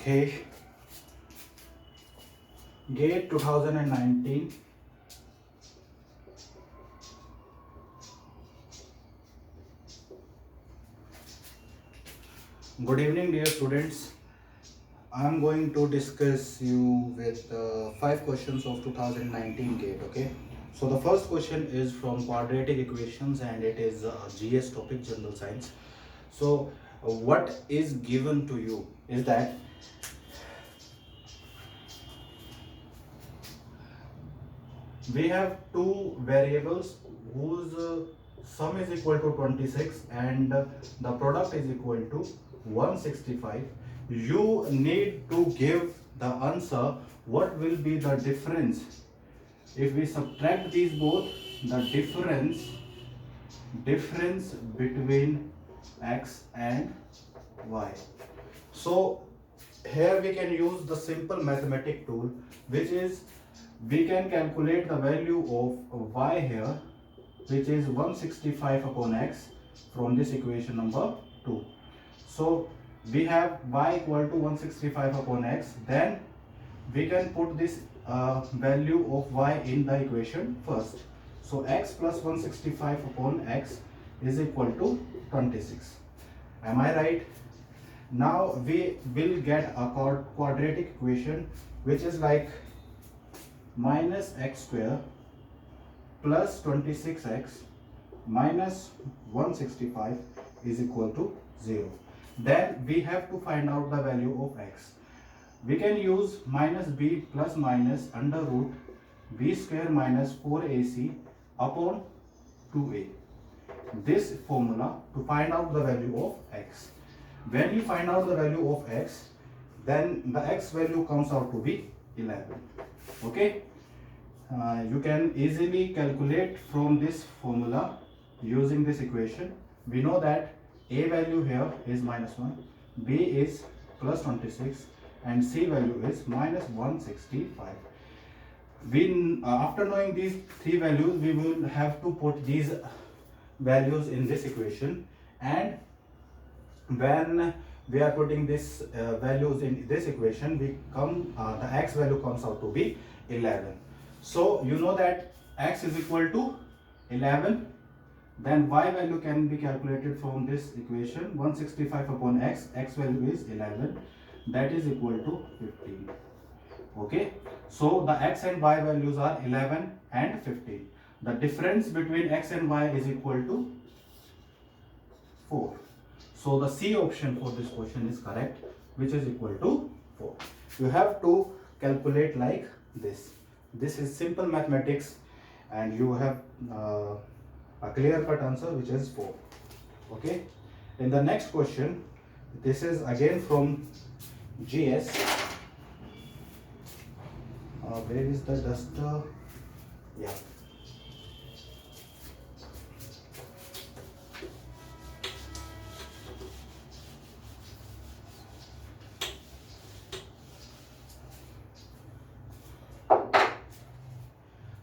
Okay, GATE 2019. Good evening, dear students. I am going to discuss you with 5 questions of 2019 GATE. Okay, so the first question is from quadratic equations and it is GS topic, general science. So, what is given to you is that we have two variables whose sum is equal to 26 and the product is equal to 165. You need to give the answer what will be the difference if we subtract these both, the difference between x and y. So here we can use the simple mathematic tool, which is we can calculate the value of y here, which is 165 upon x from this equation number 2. So we have y equal to 165 upon x, then we can put this value of y in the equation first. So x plus 165 upon x is equal to 26. Am I right? Now we will get a quadratic equation which is like minus x square plus 26x minus 165 is equal to 0. Then we have to find out the value of x. We can use minus b plus minus under root b square minus 4ac upon 2a. This formula to find out the value of x. When you find out the value of x, then the x value comes out to be 11. Okay, you can easily calculate from this formula using this equation. We know that a value here is minus 1, b is plus 26 and c value is minus 165. We after knowing these three values, we will have to put these values in this equation, and when we are putting this values in this equation, we come the x value comes out to be 11. So you know that x is equal to 11, then y value can be calculated from this equation. 165 upon x value is 11, that is equal to 15. Okay, so the x and y values are 11 and 15. The difference between x and y is equal to 4. So the C option for this question is correct, which is equal to 4. You have to calculate like this. This is simple mathematics and you have a clear cut answer, which is 4. Okay. In the next question, this is again from GS. Where is the duster? Yeah.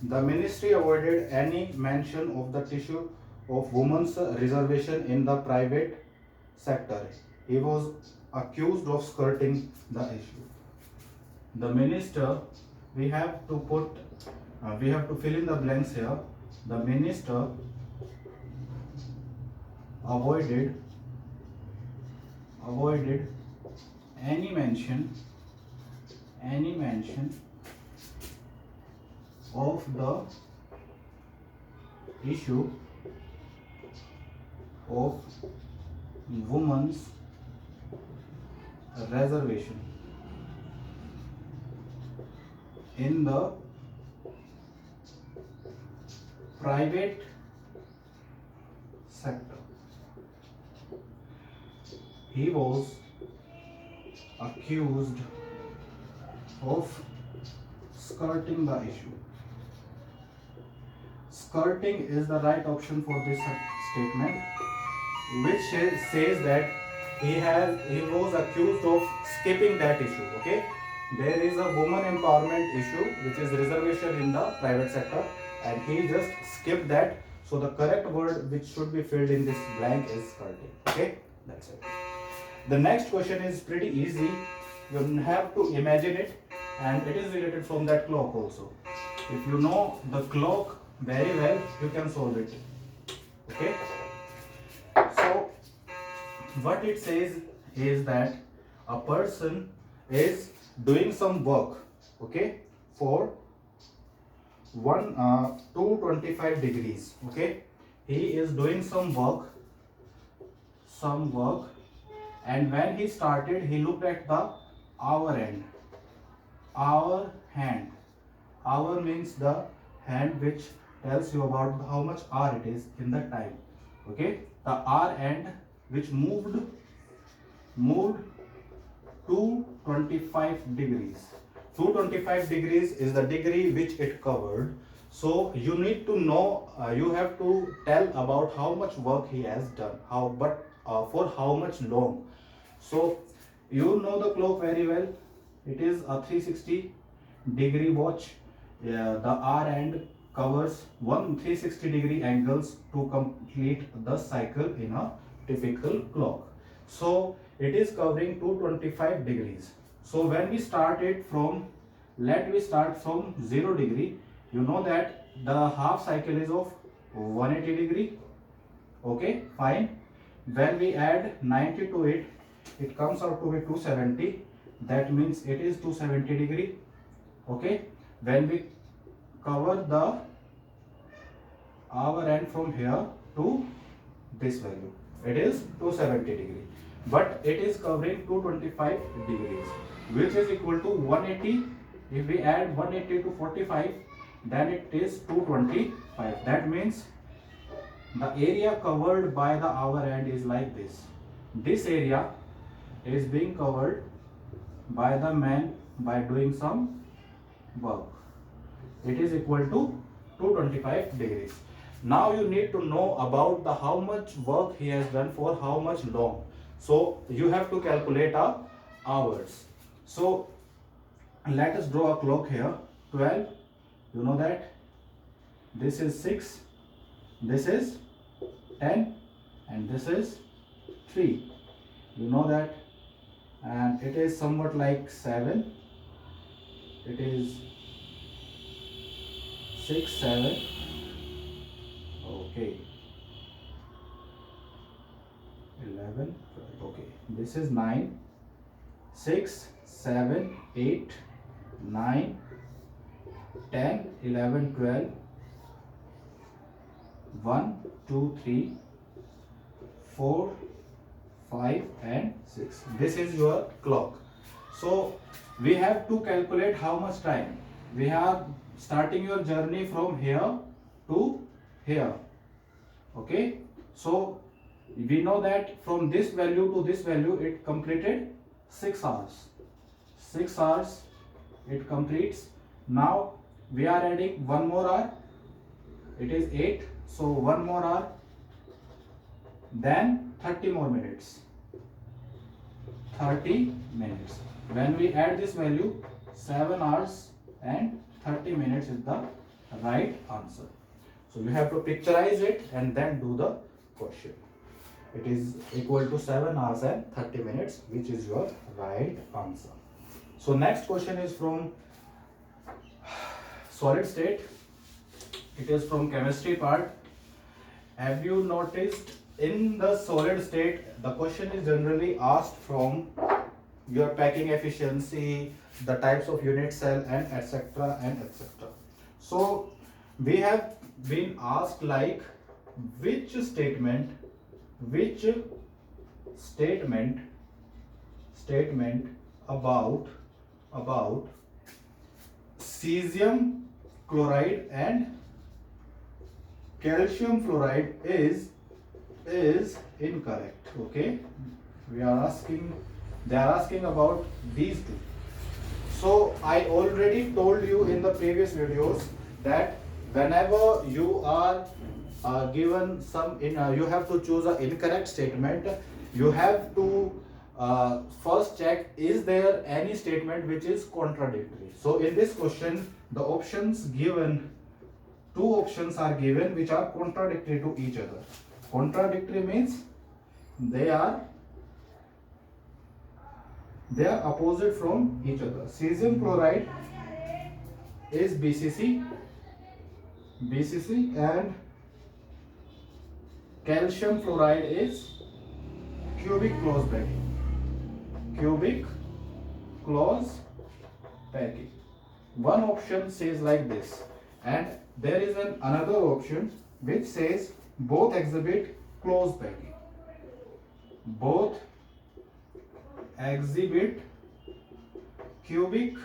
The ministry avoided any mention of the issue of women's reservation in the private sector. He was accused of skirting the issue. The minister, we have to fill in the blanks here. The minister avoided any mention of the issue of women's reservation in the private sector. He was accused of skirting the issue. Skirting is the right option for this statement, which says that he was accused of skipping that issue. Okay, there is a woman empowerment issue which is reservation in the private sector, and he just skipped that. So the correct word which should be filled in this blank is skirting. Okay, that's it. The next question is pretty easy. you have to imagine it, and it is related from that clock also. If you know the clock very well, you can solve it. Okay. So what it says is that a person is doing some work, okay, for 225 degrees. Okay, he is doing some work, and when he started, he looked at the hour hand. Hour means the hand which tells you about how much hour it is in the time. Okay, the hour hand which moved 225 degrees. 225 degrees is the degree which it covered. So you need to know, you have to tell about how much work he has done, for how much long. So you know the clock very well. It is a 360 degree watch. The hour hand covers 360 degree angles to complete the cycle in a typical clock. So it is covering 225 degrees. So when we start it from, let me start from 0 degree. You know that the half cycle is of 180 degree. Okay, fine. When we add 90 to it, it comes out to be 270. That means it is 270 degree. Okay, when we cover the hour end from here to this value, it is 270 degree, but it is covering 225 degrees, which is equal to 180. If we add 180 to 45, then it is 225. That means the area covered by the hour end is like this. This area is being covered by the man by doing some work. It is equal to 225 degrees. Now you need to know about the how much work he has done for how much long. So you have to calculate hours. So let us draw a clock here. 12. You know that this is 6, this is 10, and this is 3. You know that, and it is somewhat like 7. It is 6, 7. Okay. 11, 12. Okay. This is 9, 6, 7, 8, 9, 10, 11, 12. 1, 2, 3, 4, 5, and 6. This is your clock. So we have to calculate how much time. We are starting your journey from here to here. Okay. So we know that from this value to this value it completed 6 hours. 6 hours it completes. Now we are adding one more hour. It is 8. So one more hour, then 30 more minutes. 30 minutes. When we add this value, 7 hours and 30 minutes is the right answer. So you have to picturize it and then do the question. It is equal to 7 hours and 30 minutes, which is your right answer. So next question is from solid state. It is from chemistry part. Have you noticed in the solid state, the question is generally asked from your packing efficiency, the types of unit cell, and etc. and etc. So we have been asked like which statement about cesium chloride and calcium fluoride is incorrect. Okay, they are asking about these two. So I already told you in the previous videos that whenever you are given some you have to choose an incorrect statement. You have to first check, is there any statement which is contradictory. So in this question, the options given, two options are given which are contradictory to each other. Contradictory means they are They are opposite from each other. Cesium chloride is BCC, and calcium fluoride is cubic close packing. One option says like this, and there is another option which says both exhibit close packing. Both exhibit cubic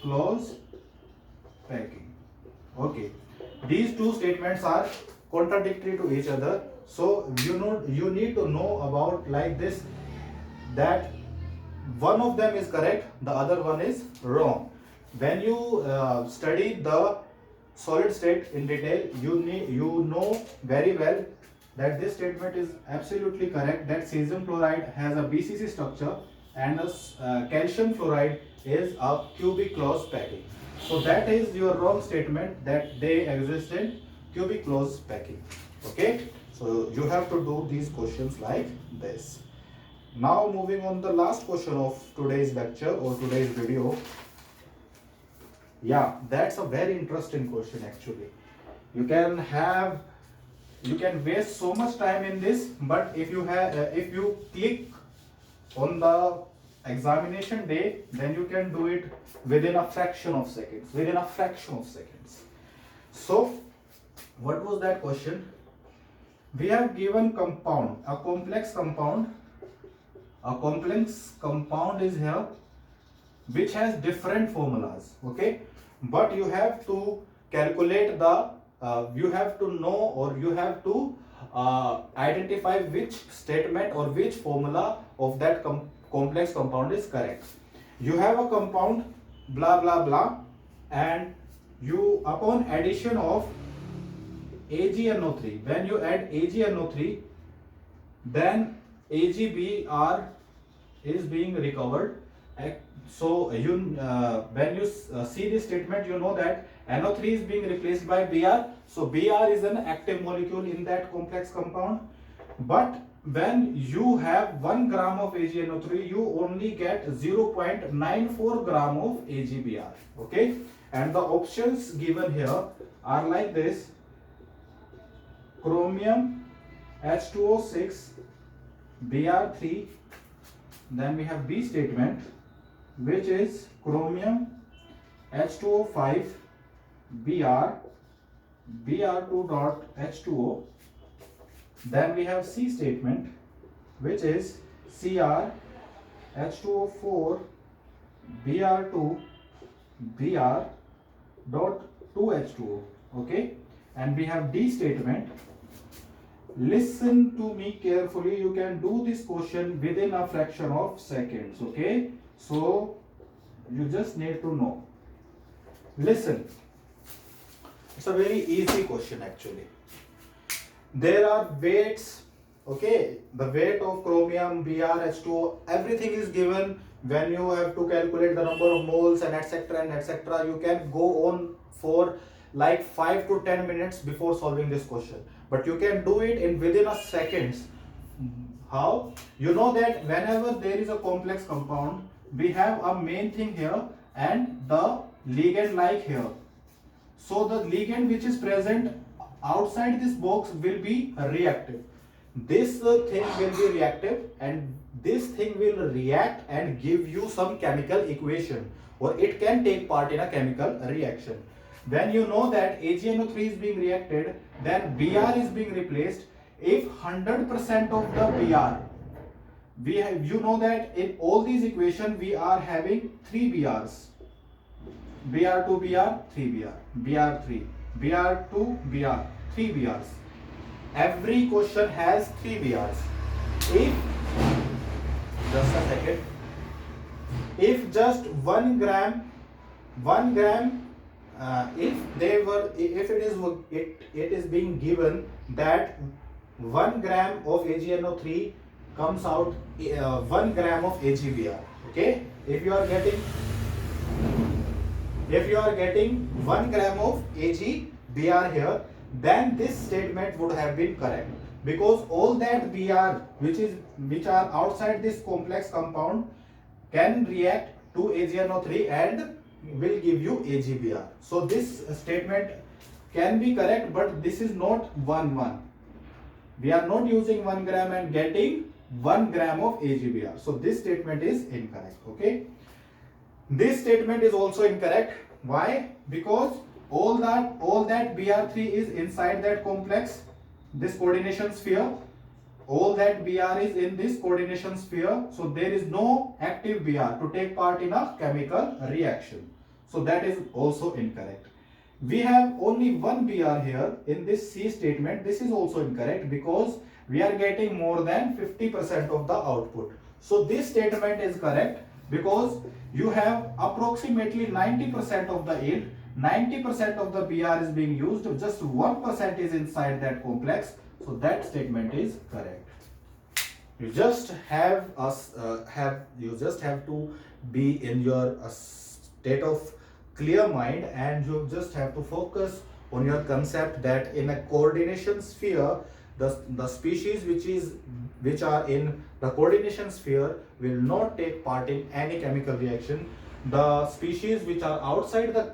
close packing. Okay, these two statements are contradictory to each other, so you need to know about like this, that one of them is correct, the other one is wrong. When you study the solid state in detail, you know very well that this statement is absolutely correct, that cesium chloride has a BCC structure and calcium fluoride is a cubic close packing. So that is your wrong statement, that they exist in cubic close packing. Okay, so you have to do these questions like this. Now moving on the last question of today's lecture or today's video. Yeah, that's a very interesting question actually. You can waste so much time in this, but if you click on the examination day, then you can do it within a fraction of seconds. So what was that question? We have given compound, a complex compound is here which has different formulas. Okay, but you have to calculate the you have to know, or you have to identify which statement or which formula of that complex compound is correct. You have a compound blah blah blah, and you, upon addition of AgNO3, when you add AgNO3, then AgBr is being recovered. So when you see this statement, you know that NO3 is being replaced by Br. So Br is an active molecule in that complex compound. But when you have 1 gram of AgNO3, you only get 0.94 gram of AgBr. Okay, and the options given here are like this: chromium H2O6 Br3. Then we have B statement, which is chromium H2O5 Br2 dot H2O. Then we have C statement, which is Cr H2O4 Br2 Br dot 2H2O. Okay, and we have D statement. Listen to me carefully. You can do this question within a fraction of seconds. Okay, so you just need to know. Listen, it's a very easy question actually. There are weights. Okay, the weight of chromium, Br, H2O, everything is given. When you have to calculate the number of moles and etc, you can go on for like 5 to 10 minutes before solving this question, but you can do it in within a seconds. How? You know that whenever there is a complex compound, we have a main thing here and the ligand like here. So the ligand which is present outside this box will be reactive. This thing will be reactive, and this thing will react and give you some chemical equation, or it can take part in a chemical reaction. When you know that AgNO3 is being reacted, then Br is being replaced. If 100% of the Br, you know that in all these equations we are having 3 Brs. Br2 Br, 3 Br, Br3, Br2 Br, 3 Brs. Every question has 3 Brs. If just 1 gram, if it is being given that 1 gram of AgNO3 comes out 1 gram of AgBr. Okay, if you are getting 1 gram of AgBr here, then this statement would have been correct. because all that Br which are outside this complex compound can react to AgNO3 and will give you AgBr. So this statement can be correct, but this is not 1:1. We are not using 1 gram and getting 1 gram of AgBr. So this statement is incorrect. Okay. This statement is also incorrect. Why? Because all that Br3 is inside that complex, this coordination sphere. All that Br is in this coordination sphere. So there is no active Br to take part in a chemical reaction. So that is also incorrect. We have only one Br here in this C statement. This is also incorrect because we are getting more than 50% of the output. So this statement is correct because you have approximately 90% of the yield. 90% of the Br is being used. Just 1% is inside that complex. So that statement is correct. You just have to be in your state of clear mind, and you just have to focus on your concept that in a coordination sphere, the species which are in the coordination sphere will not take part in any chemical reaction. The species which are outside the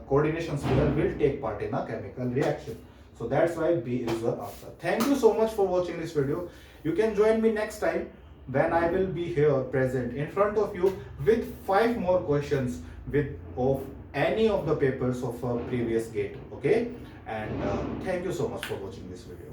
coordination sphere will take part in a chemical reaction. So that's why B is the answer. Thank you so much for watching this video. You can join me next time when I will be here present in front of you with 5 more questions of any of the papers of a previous GATE. Okay, and thank you so much for watching this video.